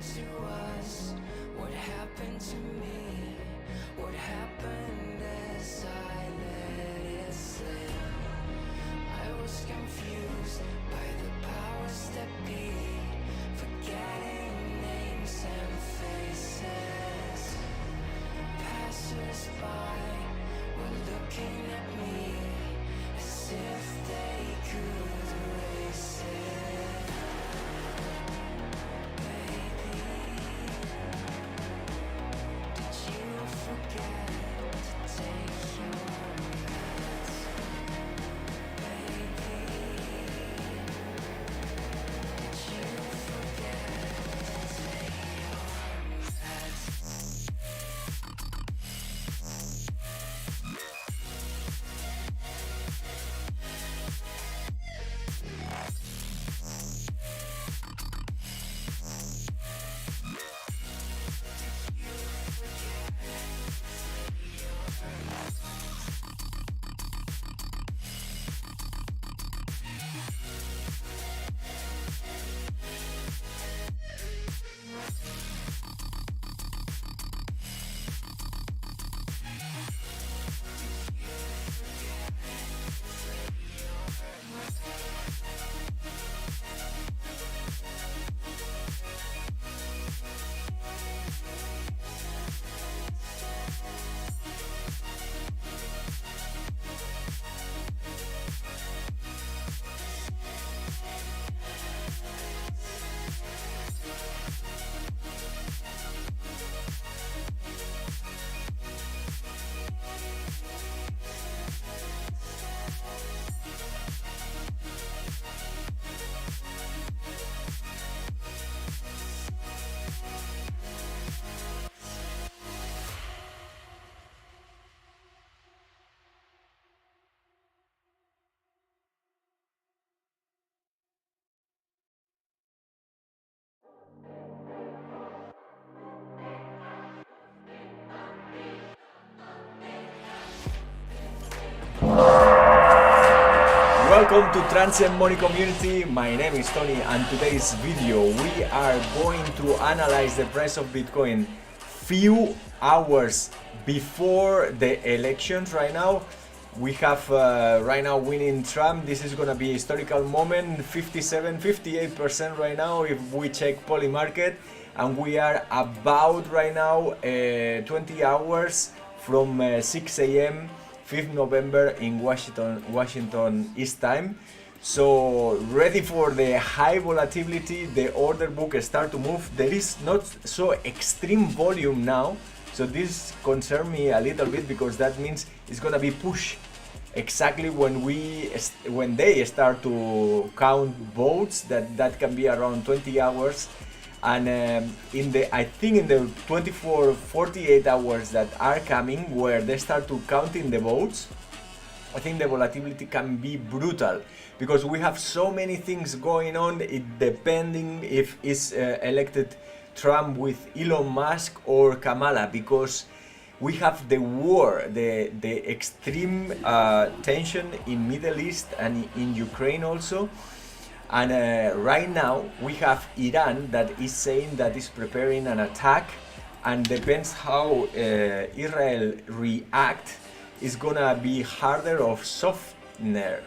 to us? What happened to me? What happened as I let it slip? I was confused by the powers that be, forgetting names and faces. Passers-by were looking at me as if they could erase it. Baby, did you forget to take your meds? Baby, did you forget to take your meds? Welcome to Transient Money Community. My name is Tony, and today's video we are going to analyze the price of Bitcoin few hours before the elections. Right now we have right now winning Trump. This is gonna be a historical moment, 57-58% right now if we check Polymarket, and we are about right now 20 hours from 6 a.m. 5th November in Washington East time. So ready for the high volatility, the order book start to move. There is not so extreme volume now, so this concerns me a little bit because that means it's gonna be push exactly when they start to count votes. That can be around 20 hours. And I think in the 24-48 hours that are coming, where they start to counting the votes, I think the volatility can be brutal because we have so many things going on. It depending if it's elected Trump with Elon Musk or Kamala, because we have the war, the extreme tension in Middle East and in Ukraine also. And right now we have Iran that is saying that is preparing an attack, and depends how Israel react is gonna be harder or softer.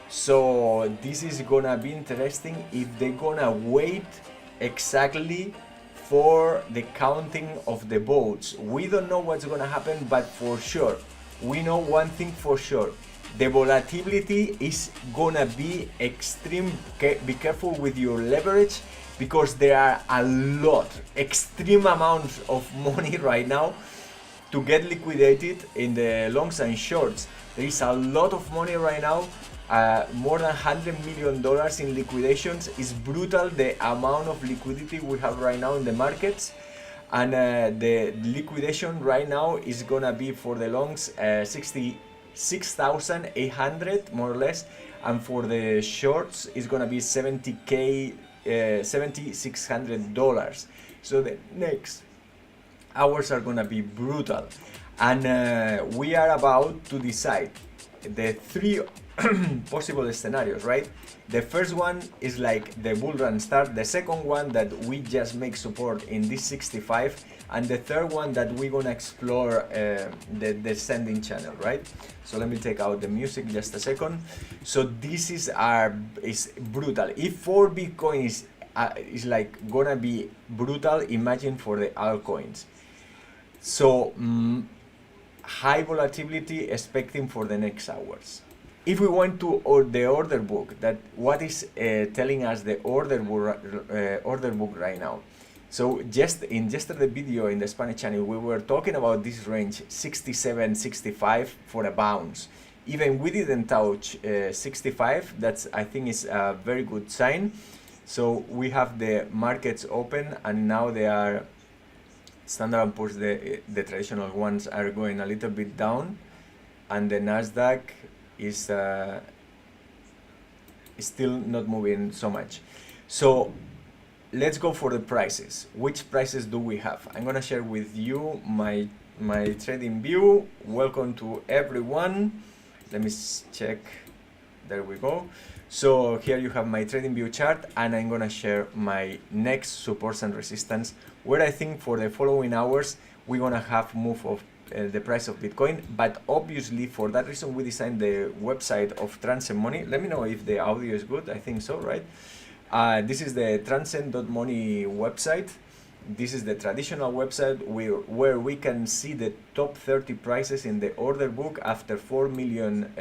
So this is gonna be interesting if they're gonna wait exactly for the counting of the votes. We don't know what's gonna happen, but for sure we know one thing for sure: the volatility is gonna be extreme. Be careful with your leverage because there are a lot, extreme amounts of money right now to get liquidated in the longs and shorts. There is a lot of money right now, more than $100 million in liquidations. It's brutal the amount of liquidity we have right now in the markets. And the liquidation right now is gonna be for the longs 66,800 more or less, and for the shorts is gonna be $7,600. So the next hours are gonna be brutal, and we are about to decide the three possible scenarios, right? The first one is like the bull run start, the second one that we just make support in this 65, and the third one that we're gonna explore the descending channel, right? So let me take out the music just a second. So this is brutal. If 4 Bitcoin is like gonna be brutal, imagine for the altcoins. So high volatility expecting for the next hours. If we went to the order book, that what is telling us the order book right now. So just in yesterday's video in the Spanish channel, we were talking about this range 67, 65 for a bounce. Even we didn't touch 65. That's, I think, is a very good sign. So we have the markets open, and now they are Standard & Poor's, the traditional ones, are going a little bit down, and the Nasdaq is still not moving so much. So let's go for the prices. Which prices do we have? I'm gonna share with you my trading view. Welcome to everyone. Let me check. There we go. So here you have my trading view chart, and I'm gonna share my next supports and resistance, where I think for the following hours we're gonna have move of the price of Bitcoin. But obviously for that reason we designed the website of Transcend Money. Let me know if the audio is good. I think so, right? This is the transcend.money website. This is the traditional website where we can see the top 30 prices in the order book after 4 million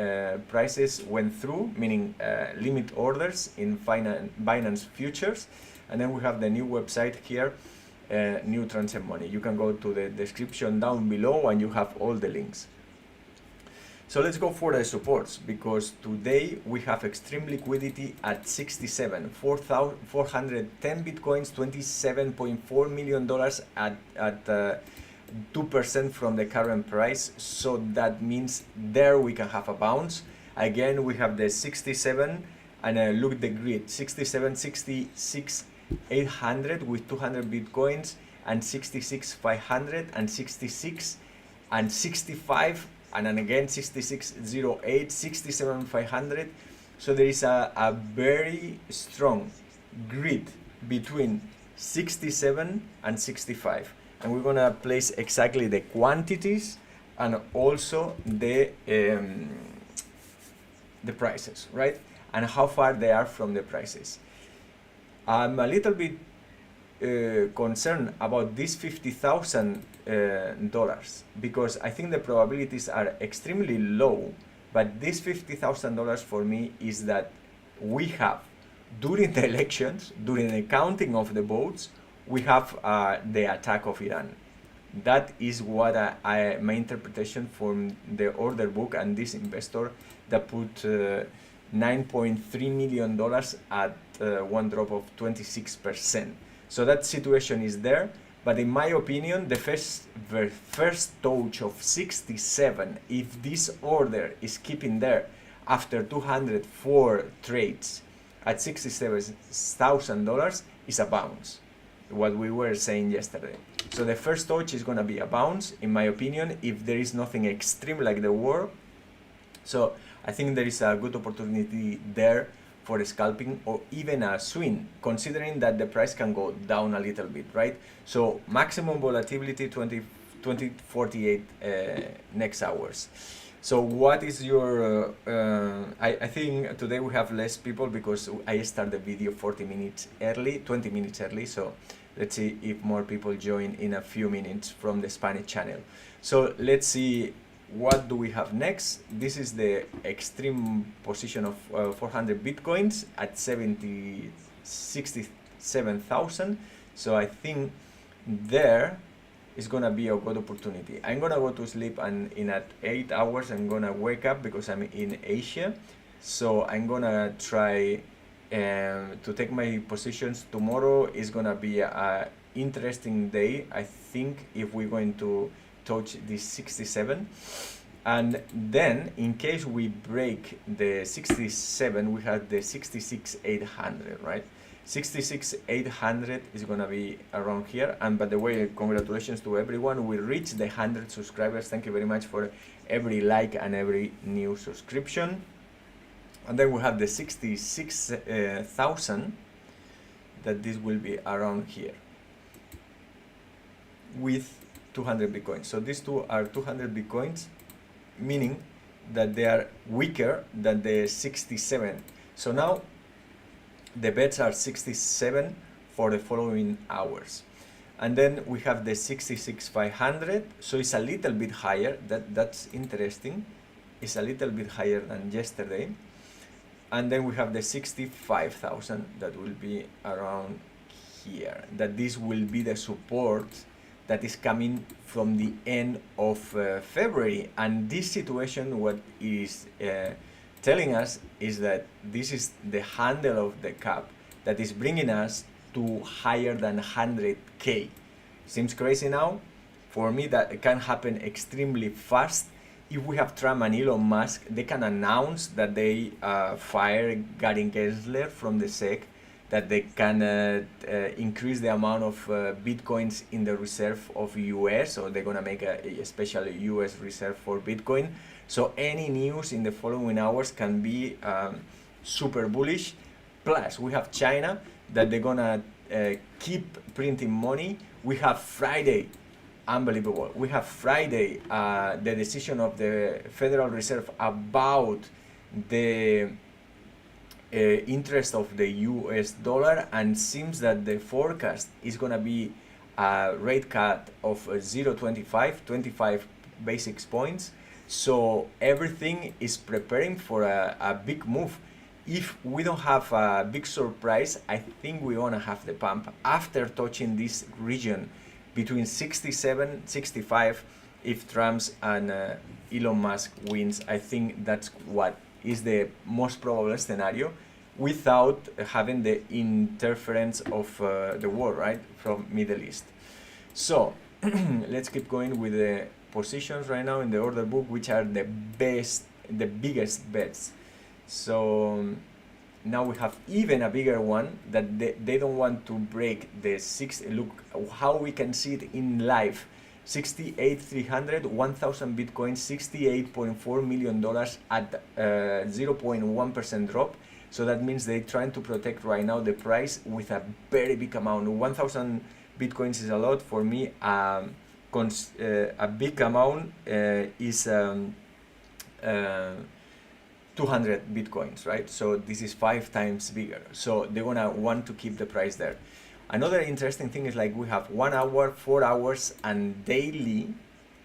prices went through, meaning limit orders in Binance futures. And then we have the new website here, new Transcend Money. You can go to the description down below and you have all the links. So let's go for the supports, because today we have extreme liquidity at 67, 410 Bitcoins, $27.4 million at 2% from the current price. So that means there we can have a bounce. Again, we have the 67, and look the grid, 67, 66, 800 with 200 Bitcoins, and 66, 500, and 66, and 65, and then again 6608, 67 500. So there is a very strong grid between 67 and 65, and we're gonna place exactly the quantities and also the prices, right, and how far they are from the prices. I'm a little bit concerned about this $50,000 because I think the probabilities are extremely low, but this $50,000 for me is that we have, during the elections, during the counting of the votes, we have the attack of Iran. That is what my interpretation from the order book and this investor that put $9.3 million at one drop of 26%. So that situation is there, but in my opinion, the first touch of 67, if this order is keeping there after 204 trades at $67,000, is a bounce, what we were saying yesterday. So the first touch is going to be a bounce, in my opinion, if there is nothing extreme like the war. So I think there is a good opportunity there for scalping or even a swing, considering that the price can go down a little bit, right? So maximum volatility 2048 next hours. So what is your, I think today we have less people because I start the video 20 minutes early. So let's see if more people join in a few minutes from the Spanish channel. So let's see, what do we have next? This is the extreme position of 400 Bitcoins at 67,000. So I think there is gonna be a good opportunity. I'm gonna go to sleep, and in at 8 hours I'm gonna wake up because I'm in Asia. So I'm gonna try to take my positions. Tomorrow is gonna be a interesting day, I think, if we're going to touch this 67, and then in case we break the 67, we have the 66,800, right? 66,800 is gonna be around here. And by the way, congratulations to everyone, we reached the 100 subscribers. Thank you very much for every like and every new subscription. And then we have the 66,000, that this will be around here with 200 bitcoins. So these two are 200 bitcoins, meaning that they are weaker than the 67. So now the bets are 67 for the following hours. And then we have the 66,500, so it's a little bit higher. That's interesting. It's a little bit higher than yesterday. And then we have the 65,000 that will be around here. That this will be the support that is coming from the end of February. And this situation, what is telling us is that this is the handle of the cap that is bringing us to higher than 100K. Seems crazy now. For me, that can happen extremely fast. If we have Trump and Elon Musk, they can announce that they fire Gary Gensler from the SEC, that they can increase the amount of bitcoins in the reserve of US, or they're gonna make a special US reserve for Bitcoin. So any news in the following hours can be super bullish. Plus, we have China, that they're gonna keep printing money. We have Friday, unbelievable. We have Friday, the decision of the Federal Reserve about the interest of the US dollar, and seems that the forecast is gonna be a rate cut of 0.25, 25 basis points. So everything is preparing for a big move. If we don't have a big surprise, I think we're gonna have the pump after touching this region between 67, 65. If Trump's and Elon Musk wins, I think that's what is the most probable scenario, without having the interference of the war, right, from Middle East. So let's keep going with the positions right now in the order book, which are the biggest bets. So now we have even a bigger one that they don't want to break the 6. Look how we can see it in live. 68,300, 1,000 bitcoins, $68.4 million at 0.1% drop. So that means they're trying to protect right now the price with a very big amount. 1,000 bitcoins is a lot for me. A big amount is 200 bitcoins, right? So this is 5 times bigger. So they're gonna want to keep the price there. Another interesting thing is, like, we have 1 hour, 4 hours, and daily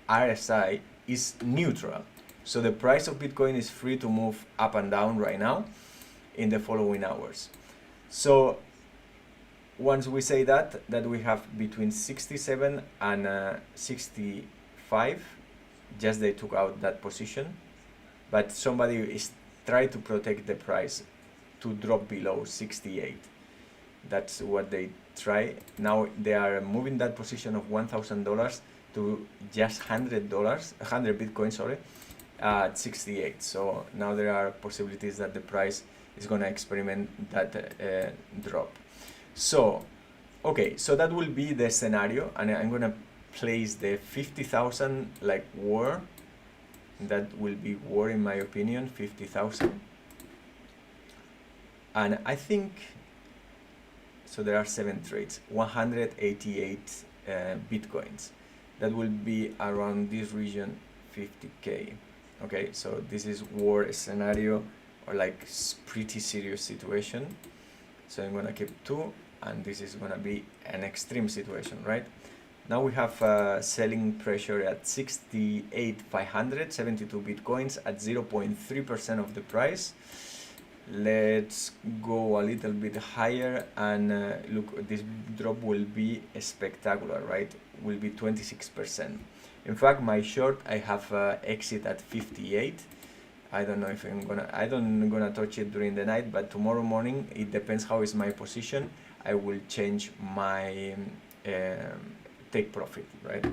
RSI is neutral. So the price of Bitcoin is free to move up and down right now in the following hours. So once we say that we have between 67 and 65, just they took out that position, but somebody is trying to protect the price to drop below 68. That's what they try. Now they are moving that position of $1,000 to just $100, 100 Bitcoin, sorry, at 68. So now there are possibilities that the price is gonna experiment that drop. So, okay, so that will be the scenario, and I'm gonna place the 50,000 like war. That will be war in my opinion, 50,000. And I think, so there are 7 trades, 188 bitcoins. That will be around this region, 50K. Okay, so this is war scenario, or like pretty serious situation. So I'm gonna keep 2, and this is gonna be an extreme situation, right? Now we have selling pressure at 68,500, 72 bitcoins at 0.3% of the price. Let's go a little bit higher, and look, this drop will be spectacular, right? Will be 26%. In fact, my short, I have exit at 58. I don't know if I'm gonna touch it during the night, but tomorrow morning, it depends how is my position. I will change my take profit, right?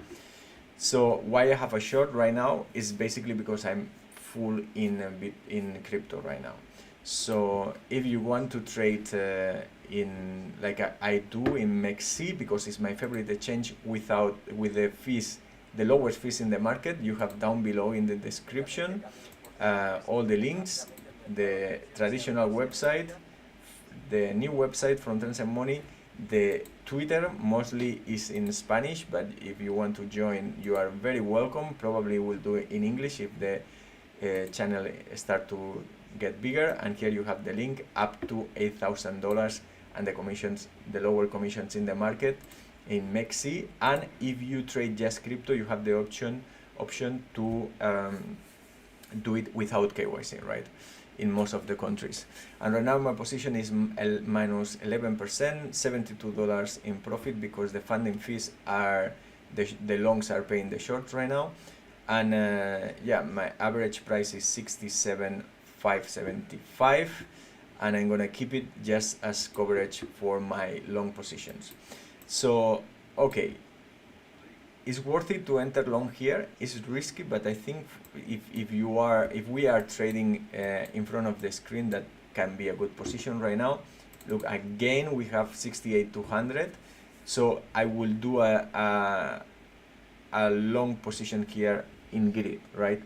So why I have a short right now is basically because I'm full in crypto right now. So if you want to trade in, like I do in Mexc, because it's my favorite exchange with the fees, the lowest fees in the market, you have down below in the description all the links. the traditional website, the new website from Transcend Money. The Twitter mostly is in Spanish, but if you want to join, you are very welcome. Probably we'll do it in English if the channel start to get bigger. And here you have the link up to $8,000 and the commissions, the lower commissions in the market in Mexc. And if you trade just crypto, you have the option to do it without KYC, right? In most of the countries. And right now my position is minus 11%, $72 in profit, because the funding fees are, the longs are paying the shorts right now. And yeah, my average price is 67,575, and I'm gonna keep it just as coverage for my long positions. So okay, it's worth it to enter long here. It's risky, but I think if we are trading in front of the screen, that can be a good position right now. Look, again we have 68,200, so I will do a long position here in grid, right?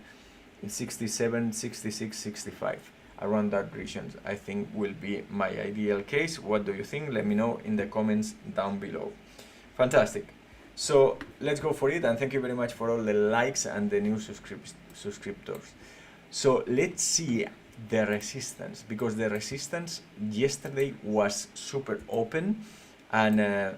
In 67, 66, 65, around that region, I think will be my ideal case. What do you think? Let me know in the comments down below. Fantastic. So let's go for it, and thank you very much for all the likes and the new subscriptors. So let's see the resistance, because the resistance yesterday was super open, and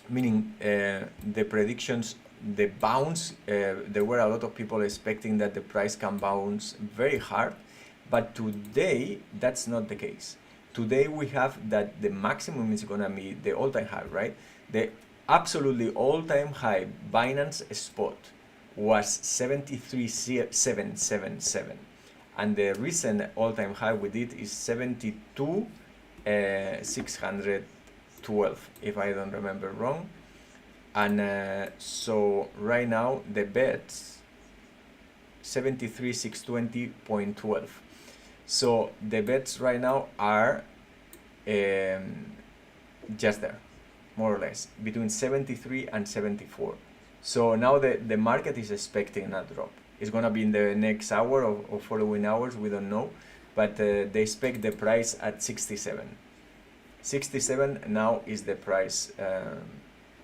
meaning the predictions, the bounce, there were a lot of people expecting that the price can bounce very hard, but today that's not the case. Today we have that the maximum is gonna be the all-time high, right? The absolutely all-time high Binance spot was 73,777, and the recent all-time high we did is 72,612, if I don't remember wrong. And so right now the bets 73,620.12. So the bets right now are just there, more or less, between 73 and 74. So now the market is expecting a drop. It's gonna be in the next hour or following hours, we don't know, but they expect the price at 67. 67 now is the price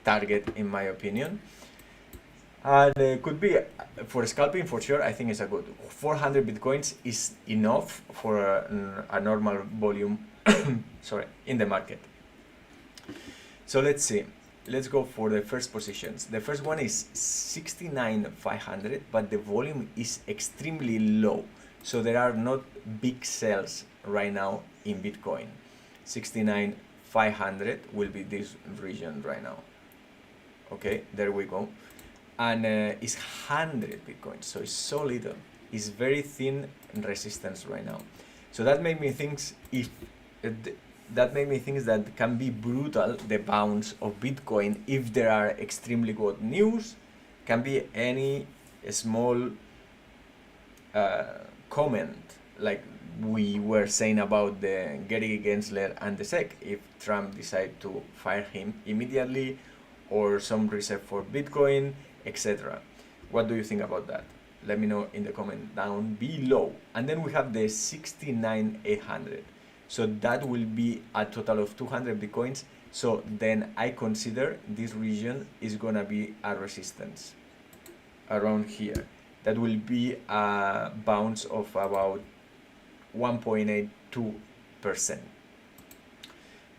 target, in my opinion. And it could be for scalping for sure. I think it's a good 400 bitcoins is enough for a normal volume sorry, in the market. So let's see, let's go for the first positions. The first one is 69,500, but the volume is extremely low, so there are not big sales right now in Bitcoin. 69,500 will be this region right now. Okay, there we go. And it's 100 bitcoins, so it's so little. It's very thin resistance right now. So that made me think that can be brutal, the bounce of Bitcoin, if there are extremely good news. Can be any small comment, like we were saying about the Gary Gensler and the SEC, if Trump decide to fire him immediately, or some reserve for Bitcoin, etc. What do you think about that? Let me know in the comment down below. And then we have the 69,800. So that will be a total of 200 Bitcoins. So then I consider this region is gonna be a resistance around here. That will be a bounce of about 1.82%.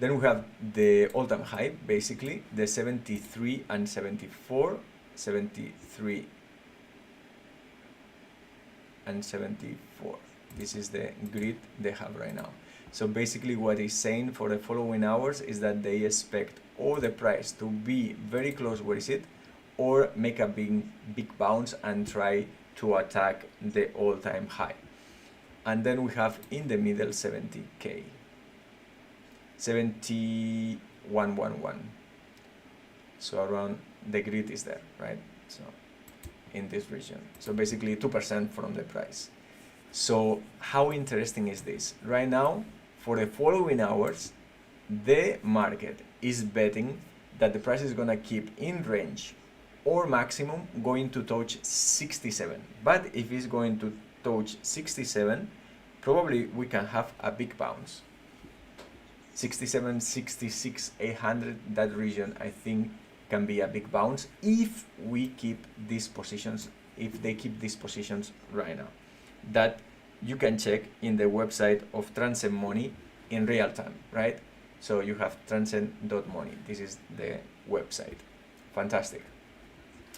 Then we have the all-time high, basically, the 73 and 74, 73 and 74. This is the grid they have right now. So basically what it's saying for the following hours is that they expect or the price to be very close where is it, or make a big bounce and try to attack the all-time high. And then we have in the middle 70K. 7111. So around the grid is there, right? So in this region. So basically 2% from the price. So how interesting is this? Right now, for the following hours, the market is betting that the price is gonna keep in range or maximum going to touch 67. But if it's going to touch 67, probably we can have a big bounce. 67, 66, 800, that region I think can be a big bounce if we keep these positions, if they keep these positions right now. That you can check in the website of Transcend Money in real time, right? So you have transcend.money. This is the website. Fantastic.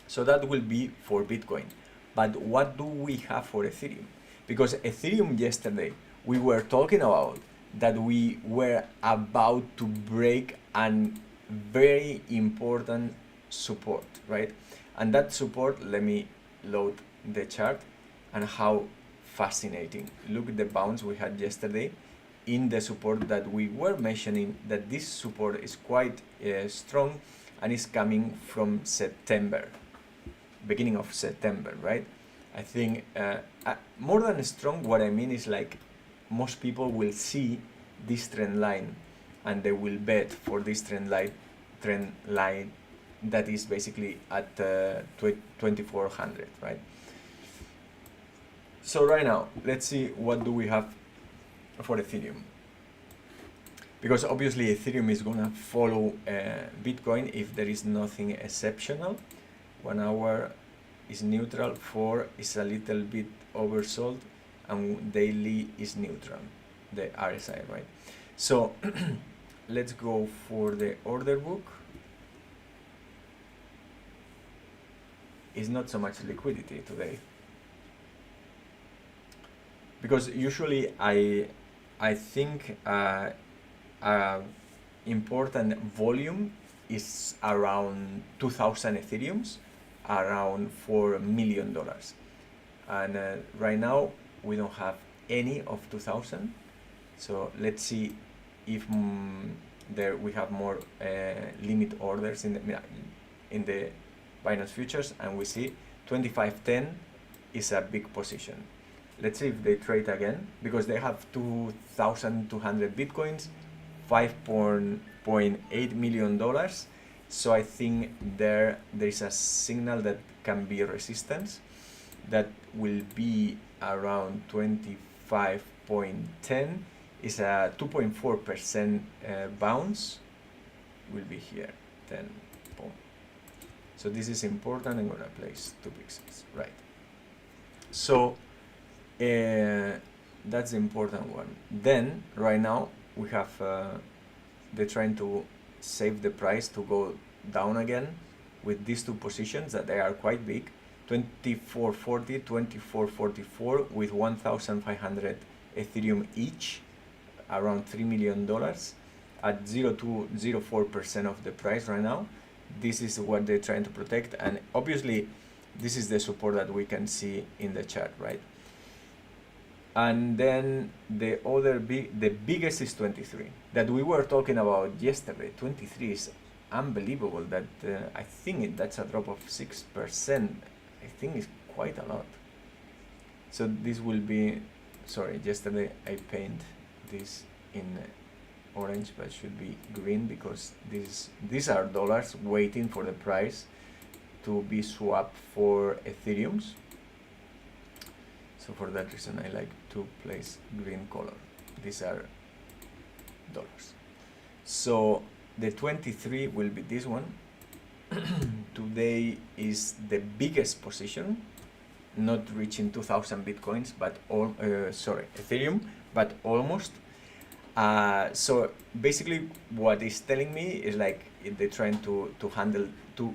So that will be for Bitcoin. But what do we have for Ethereum? Because Ethereum yesterday, we were talking about that we were about to break an very important support, right? And that support, let me load the chart, and how fascinating. Look at the bounce we had yesterday in the support that we were mentioning, that this support is quite strong and is coming from September, beginning of September, right? I think more than strong, what I mean is like most people will see this trend line and they will bet for this trend line that is basically at 2400, right? So right now, let's see what do we have for Ethereum. Because obviously Ethereum is gonna follow Bitcoin if there is nothing exceptional. 1 hour is neutral, 4 is a little bit oversold, and daily is neutral, the RSI, right? So let's go for the order book. It's not so much liquidity today, because usually I think important volume is around 2,000 Ethereums, around $4 million, and right now we don't have any of 2,000. So let's see if there we have more limit orders in the Binance futures, and we see 2510 is a big position. Let's see if they trade again, because they have 2,200 Bitcoins, $5.8 million. So I think there is a signal that can be resistance that will be around 25.10. Is a 2.4% bounce, will be here, 10, boom. So this is important. I'm gonna place 2 pixels, right? So that's the important one. Then right now we have they're trying to save the price to go down again with these 2 positions that they are quite big, 2440, 2444 with 1,500 Ethereum each, around $3 million at 0.04% of the price right now. This is what they're trying to protect, and obviously this is the support that we can see in the chart, right? And then the biggest is 23 that we were talking about yesterday. 23 is unbelievable. That I think that's a drop of 6%. I think it's quite a lot. So this will be, sorry, yesterday I painted this in orange, but should be green, because these are dollars waiting for the price to be swapped for Ethereums. So for that reason I like to place green color. These are dollars. So the 23 will be this one. Today is the biggest position, not reaching 2,000 Bitcoins, but Ethereum, but almost. So basically what it's telling me is like they're trying to handle, to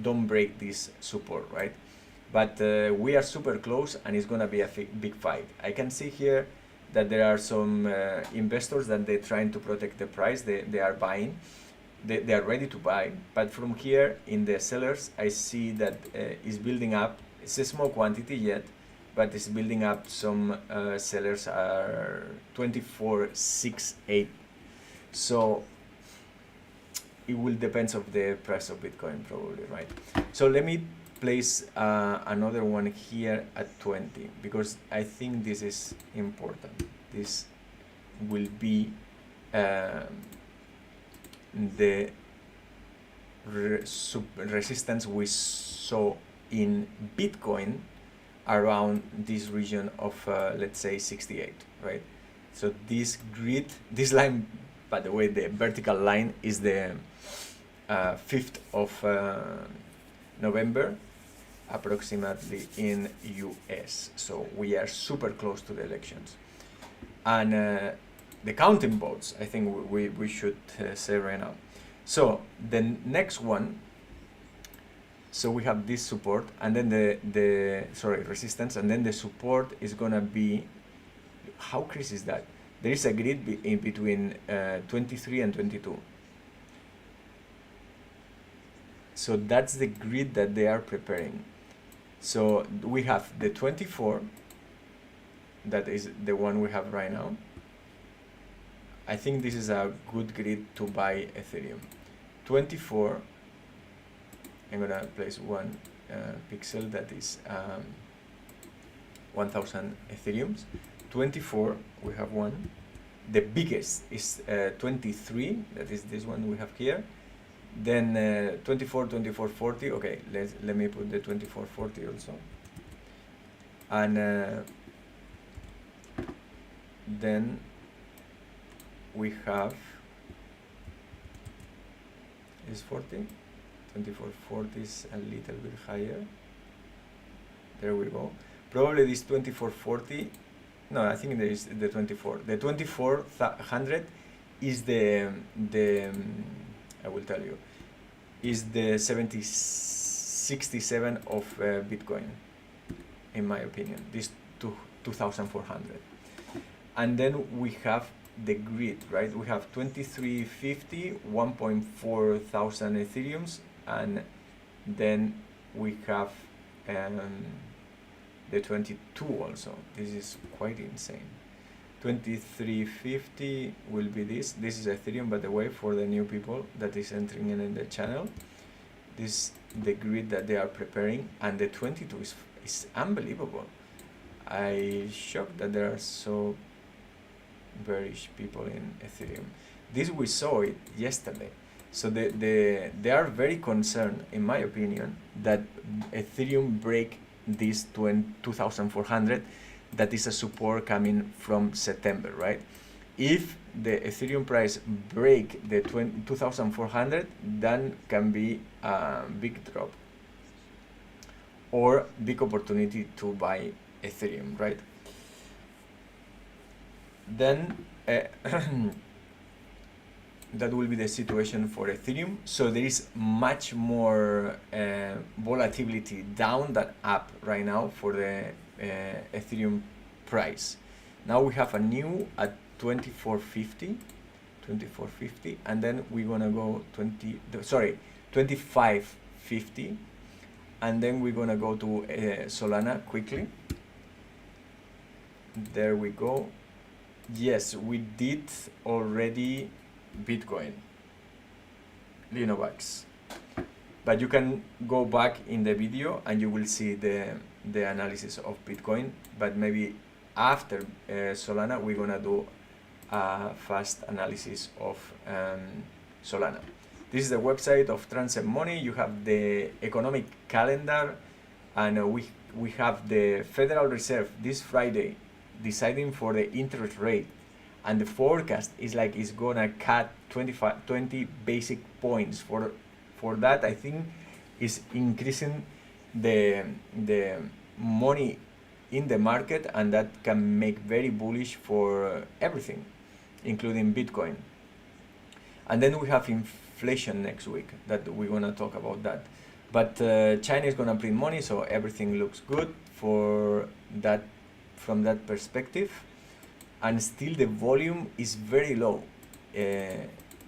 don't break this support, right? But we are super close, and it's gonna be a big fight. I can see here that there are some investors that they're trying to protect the price. They are buying, they are ready to buy, but from here in the sellers I see that it's building up. It's a small quantity yet, but it's building up. Some sellers are 2468. So it will depend of the price of Bitcoin probably, right? So let me place another one here at 20, because I think this is important. This will be the resistance we saw in Bitcoin around this region of let's say 68, right? So this grid, this line, by the way, the vertical line is the 5th of November approximately in US. So we are super close to the elections. And the counting votes, I think we should say right now. So the next one, so we have this support, and then the resistance, and then the support is gonna be, how crazy is that? There is a grid in between 23 and 22. So that's the grid that they are preparing. So we have the 24, that is the one we have right now. I think this is a good grid to buy Ethereum. 24, I'm gonna place one pixel that is 1000 Ethereums. 24, we have one. The biggest is 23, that is this one we have here. Then 24, 24, 40. Okay, let me put the 24, 40 also. And then we have is 40. 24, 40 is a little bit higher. There we go. Probably this 24, 40. No, I think there is the 24. The 2400 is the I will tell you, is the 67 of Bitcoin, in my opinion. This 2400. And then we have the grid, right? We have 2350, 1.4 thousand Ethereums, and then we have the 22 also. This is quite insane. 2350 will be this. This is Ethereum, by the way, for the new people that is entering in the channel. This is the grid that they are preparing, and the 22 is unbelievable. I'm shocked that there are so bearish people in Ethereum. This, we saw it yesterday. So they are very concerned, in my opinion, that Ethereum break this 2400. That is a support coming from September, right? If the Ethereum price break the 2400, then can be a big drop or big opportunity to buy Ethereum, right? Then that will be the situation for Ethereum. So there is much more volatility down than up right now for the Ethereum price. Now we have a new at 2450, and then we're gonna go 2550, and then we're gonna go to Solana quickly. There we go. Yes, we did already Bitcoin, Linovax, but you can go back in the video and you will see the analysis of Bitcoin. But maybe after Solana, we're gonna do a fast analysis of Solana. This is the website of Transcend Money. You have the economic calendar, and we have the Federal Reserve this Friday deciding for the interest rate, and the forecast is like it's gonna cut 20 basic points. For that, I think is increasing the money in the market, and that can make very bullish for everything, including Bitcoin. And then we have inflation next week that we're gonna talk about that. But China is gonna print money, so everything looks good for that from that perspective. And still the volume is very low,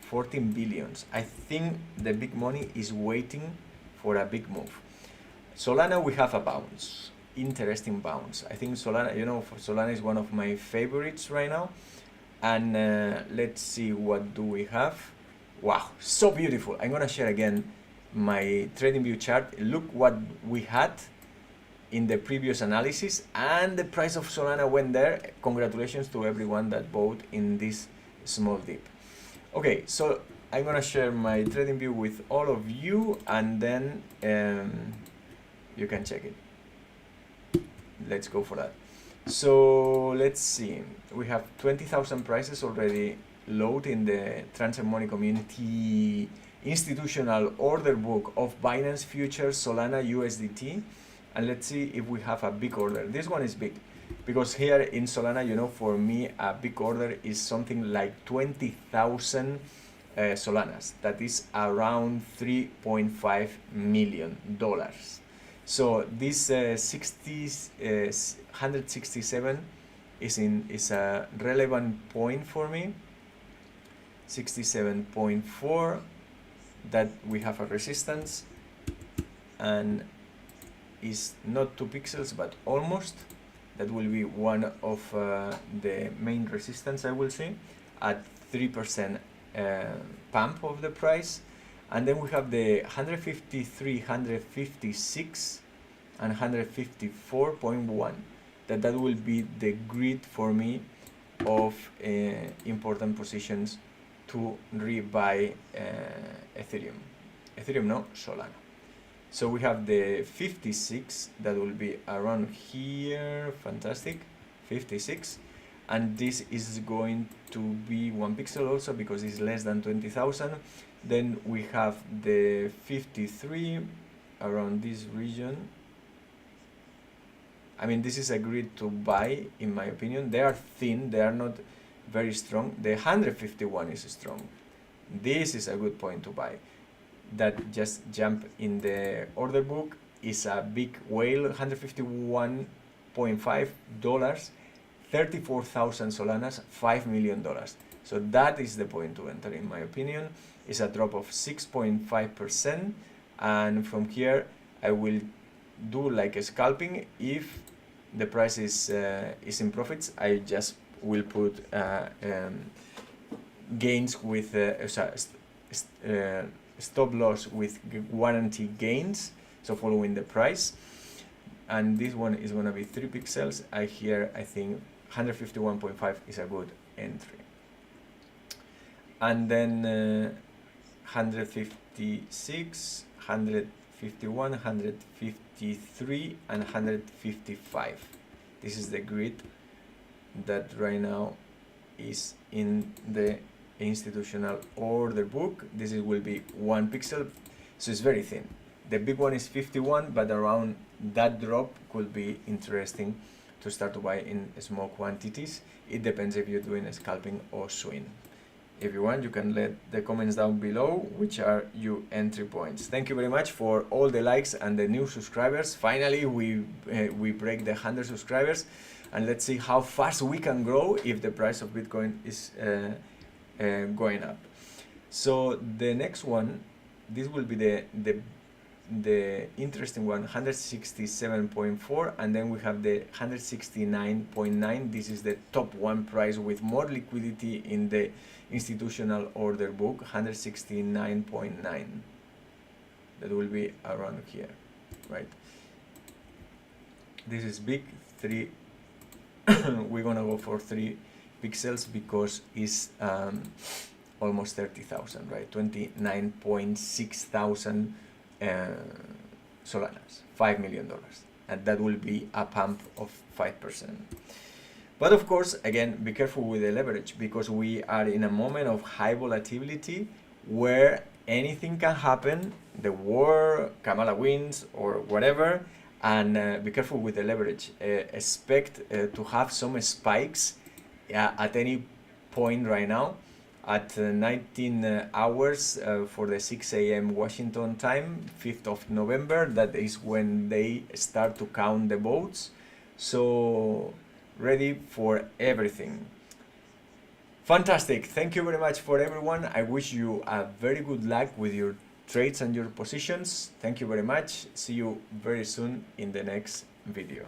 14 billions. I think the big money is waiting for a big move. Solana, we have a bounce, interesting bounce. I think Solana, Solana is one of my favorites right now. And let's see, what do we have? Wow, so beautiful. I'm gonna share again my TradingView chart. Look what we had in the previous analysis, and the price of Solana went there. Congratulations to everyone that bought in this small dip. Okay, so I'm gonna share my TradingView with all of you, and then you can check it. let's go for that. So let's see, we have 20,000 prices already loaded in the Trans and Money community institutional order book of Binance Futures, Solana, USDT, and let's see if we have a big order. This one is big because here in Solana, you know, for me a big order is something like 20,000 Solanas. That is around $3.5 million. So this 167 is a relevant point for me. 67.4, that we have a resistance, and is not 2 pixels but almost. That will be one of the main resistance, I will say, at 3% pump of the price. And then we have the 153, 156 and 154.1, that will be the grid for me of important positions to rebuy Ethereum no, Solana. So we have the 56, that will be around here, fantastic, 56, and this is going to be 1 pixel also because it's less than 20,000. Then we have the 53 around this region. I mean, this is a grid to buy, in my opinion. They are thin, they are not very strong. The 151 is strong. This is a good point to buy. That just jump in the order book is a big whale, $151.5, 34,000 Solanas, $5 million. So that is the point to enter, in my opinion. It's a drop of 6.5%, and from here I will do like a scalping. If the price is in profits, I just will put gains with stop loss with warranty gains, so following the price. And this one is going to be 3 pixels. I think 151.5 is a good entry. And then 156, 151, 153 and 155. This is the grid that right now is in the institutional order book. This will be 1 pixel, so it's very thin. The big one is 51, but around that drop could be interesting to start to buy in small quantities. It depends if you're doing a scalping or swing. If you want, you can let the comments down below which are your entry points. Thank you very much for all the likes and the new subscribers. Finally we break the 100 subscribers, and let's see how fast we can grow if the price of Bitcoin is going up. So the next one, this will be the interesting one, 167.4, and then we have the 169.9. This is the top one price with more liquidity in the institutional order book, 169.9. That will be around here, right? This is big, 3 we're gonna go for 3 pixels because it's almost 30,000, right? 29.6 thousand Solanas, $5 million, and that will be a pump of 5%. But of course, again, be careful with the leverage, because we are in a moment of high volatility where anything can happen. The war, Kamala wins or whatever, and be careful with the leverage. Expect to have some spikes at any point right now. At 19 hours for the 6 a.m. Washington time, 5th of November, that is when they start to count the votes. So ready for everything. Fantastic. Thank you very much for everyone. I wish you a very good luck with your trades and your positions. Thank you very much. See you very soon in the next video.